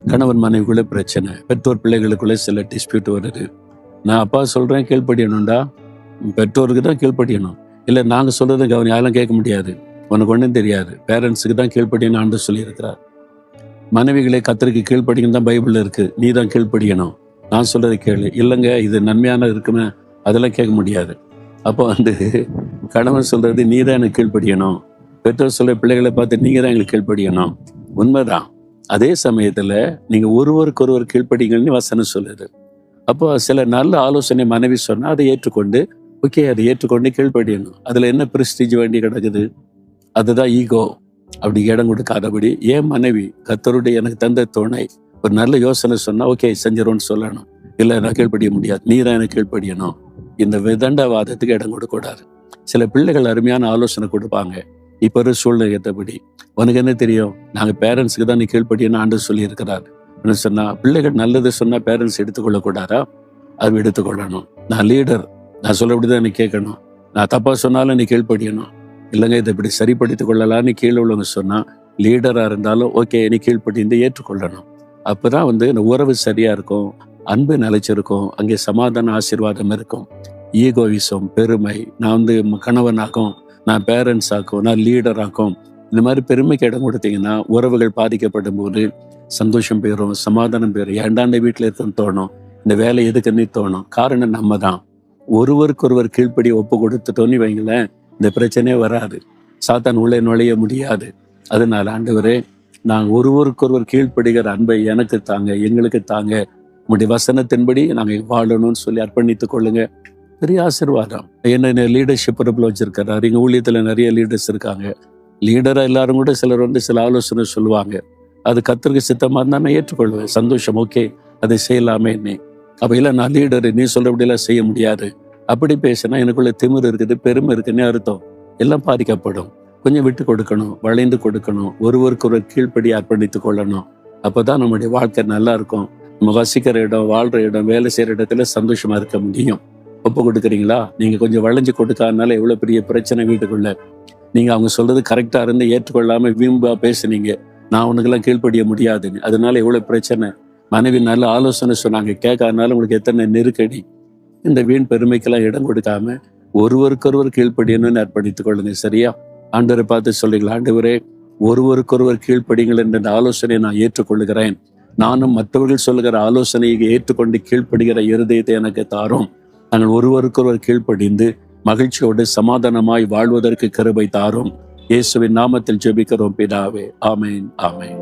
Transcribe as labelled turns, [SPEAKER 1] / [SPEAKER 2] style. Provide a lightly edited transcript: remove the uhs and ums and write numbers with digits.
[SPEAKER 1] கணவன் மனைவிக்குள்ள பிரச்சனை, பெற்றோர் பிள்ளைகளுக்குள்ள சில டிஸ்பியூட் வருது. நான் அப்பா சொல்றேன் கீழ்ப்படியணும்டா, பெற்றோருக்கு தான் கீழ்ப்படியணும். இல்லை நாங்கள் சொல்றதை யாரும் கேட்க முடியாது, உனக்கு ஒன்றும் தெரியாது, பேரண்ட்ஸுக்கு தான் கீழ்ப்படியணும் ஆண்டு சொல்லியிருக்கிறார். மனைவிகளை கர்த்தருக்கு கீழ்ப்படிக்கணும் தான் பைபிள்ல இருக்கு. நீ தான் கீழ்ப்படியணும், நான் சொல்றதை கேளு. இல்லைங்க இது நன்மையான இருக்குமே, அதெல்லாம் கேட்க முடியாது. அப்போ கணவன் சொல்றது நீ தான் எனக்கு கீழ்ப்படியணும், பெற்றோர் சொல்ற பிள்ளைகளை பார்த்து நீங்க தான் எங்களுக்கு கீழ்ப்படியணும். உண்மைதான். அதே சமயத்துல நீங்க ஒருவருக்கு ஒருவர் கீழ்ப்படிங்கன்னு வசனம் சொல்லுது. அப்போ சில நல்ல ஆலோசனை மனைவி சொன்னா அதை ஏற்றுக்கொண்டு அதை ஏற்றுக்கொண்டு கீழ்ப்படியணும். அதுல என்ன பிரஸ்டீஜ் வேண்டி கிடக்குது? அதுதான் ஈகோ. அப்படி இடம் கொடுக்காதபடி என் மனைவி கர்த்தருடைய எனக்கு தந்த துணை ஒரு நல்ல யோசனை சொன்னா செஞ்சிரும்னு சொல்லணும். இல்லை நான் கீழ்ப்படிய முடியாது, நீ தான் எனக்கு கீழ்ப்படியணும். இந்த விதண்டவாதத்துக்கு இடம் கொடுக்கூடாது. சில பிள்ளைகள் அருமையான ஆலோசனை கொடுப்பாங்க. இப்ப ஒரு சூழ்நிலை ஏற்றபடி உனக்கு என்ன தெரியும், நாங்க பேரண்ட்ஸுக்கு தான் நீ கீழ்ப்படியன்னு ஆண்டு சொல்லி இருக்கிறார் சொன்னா, பிள்ளைகள் நல்லது சொன்னா பேரண்ட்ஸ் எடுத்துக்கொள்ளக்கூடாதா? அது எடுத்துக்கொள்ளணும். நான் லீடர், நான் சொல்லப்படிதான் நீ கேட்கணும். நான் தப்பா சொன்னாலும் நீ கீழ்ப்படியணும். இல்லைங்க இதை இப்படி சரிப்படுத்திக் கொள்ளலான்னு கீழே உள்ளவங்க சொன்னா, லீடரா இருந்தாலும் நீ கீழ்ப்படிந்து ஏற்றுக்கொள்ளணும். அப்பதான் இந்த உறவு சரியா இருக்கும், அன்பு நிலைச்சிருக்கும், அங்கே சமாதான ஆசீர்வாதம் இருக்கும். ஈகோவிசம், பெருமை, நான் கணவனாக்கும், நான் பேரண்ட்ஸ் ஆக்கும், நான் லீடர் ஆக்கும், இந்த மாதிரி பெருமைக்கு இடம் கொடுத்தீங்கன்னா உறவுகள் பாதிக்கப்படும் போது சந்தோஷம் போயிடும், சமாதானம் போயிடும். ஏண்டாண்ட வீட்டுல இருக்குன்னு தோணும், இந்த வேலை எதுக்குன்னு தோணும். காரணம் நம்ம தான். ஒருவருக்கு ஒருவர் கீழ்ப்படி ஒப்பு கொடுத்துட்டோன்னு வைங்களேன், இந்த பிரச்சனையே வராது, சாத்தான் உள்ளே நுழைய முடியாது. அதனால ஆண்டவரே, நாங்கள் ஒருவருக்கு ஒருவர் கீழ்ப்படுகிற அன்பை எனக்கு தாங்க, எங்களுக்கு தாங்க, உங்களுடைய வசனத்தின்படி நாங்கள் வாழணும்னு சொல்லி அர்ப்பணித்துக் கொள்ளுங்க. பெரிய ஆசீர்வாதம். என்ன லீடர்ஷிப் பொறுப்பில் வச்சிருக்கிறாரு. எங்க ஊழியத்துல நிறைய லீடர்ஸ் இருக்காங்க. லீடரா எல்லாரும் கூட சிலர் சில ஆலோசனை சொல்லுவாங்க. அது கர்த்தருக்கு சித்தமா இருந்தா நான் ஏற்றுக்கொள்வேன். சந்தோஷம், அதை செய்யலாமே. அப்ப இல்லை நான் லீடரு, நீ சொல்றபடியெல்லாம் செய்ய முடியாது அப்படி பேசினா எனக்குள்ள திமிரு இருக்குது, பெருமை இருக்குன்னு அர்த்தம். எல்லாம் பாதிக்கப்படும். கொஞ்சம் விட்டு கொடுக்கணும், வளைந்து கொடுக்கணும், ஒருவருக்கு ஒரு கீழ்ப்படி அர்ப்பணித்துக் கொள்ளணும். அப்பதான் நம்முடைய வாழ்க்கை நல்லா இருக்கும். நம்ம வசிக்கிற இடம், வாழ்ற இடம், வேலை செய்யற இடத்துல சந்தோஷமா இருக்க முடியும். ஒப்பு கொடுக்குறீங்களா? நீங்க கொஞ்சம் வளைஞ்சு கொடுக்காதனால எவ்வளவு பெரிய பிரச்சனை வீட்டுக்குள்ள. நீங்க அவங்க சொல்றது கரெக்டா இருந்து ஏற்றுக்கொள்ளாம வீம்பா பேசுனீங்க, நான் உனக்கெல்லாம் கீழ்ப்படிய முடியாதுன்னு. அதனால எவ்வளவு பிரச்சனை. மனைவி நல்ல ஆலோசனை சொன்னாங்க, கேட்காதனால உங்களுக்கு எத்தனை நெருக்கடி. இந்த வீண் பெருமைக்கெல்லாம் இடம் கொடுக்காம ஒருவருக்கொருவர் கீழ்ப்படியணும்னு அர்ப்பணித்துக் கொள்ளுங்க. சரியா? ஆண்டவரை பார்த்து சொல்றீங்களா, ஆண்டவரே ஒருவருக்கொருவர் கீழ்ப்படிங்கள் என்ற ஆலோசனையை நான் ஏற்றுக்கொள்கிறேன். நானும் மற்றவர்கள் சொல்லுகிற ஆலோசனையை ஏற்றுக்கொண்டு கீழ்ப்படுகிற இருதயத்தை எனக்கு தாரும். நாங்கள் ஒருவருக்கொருவர் கீழ்ப்படிந்து மகிழ்ச்சியோடு சமாதானமாய் வாழ்வதற்கு கிருபை தாரும். இயேசுவின் நாமத்தில் ஜெபிக்கிறோம் பிதாவே. ஆமேன், ஆமேன்.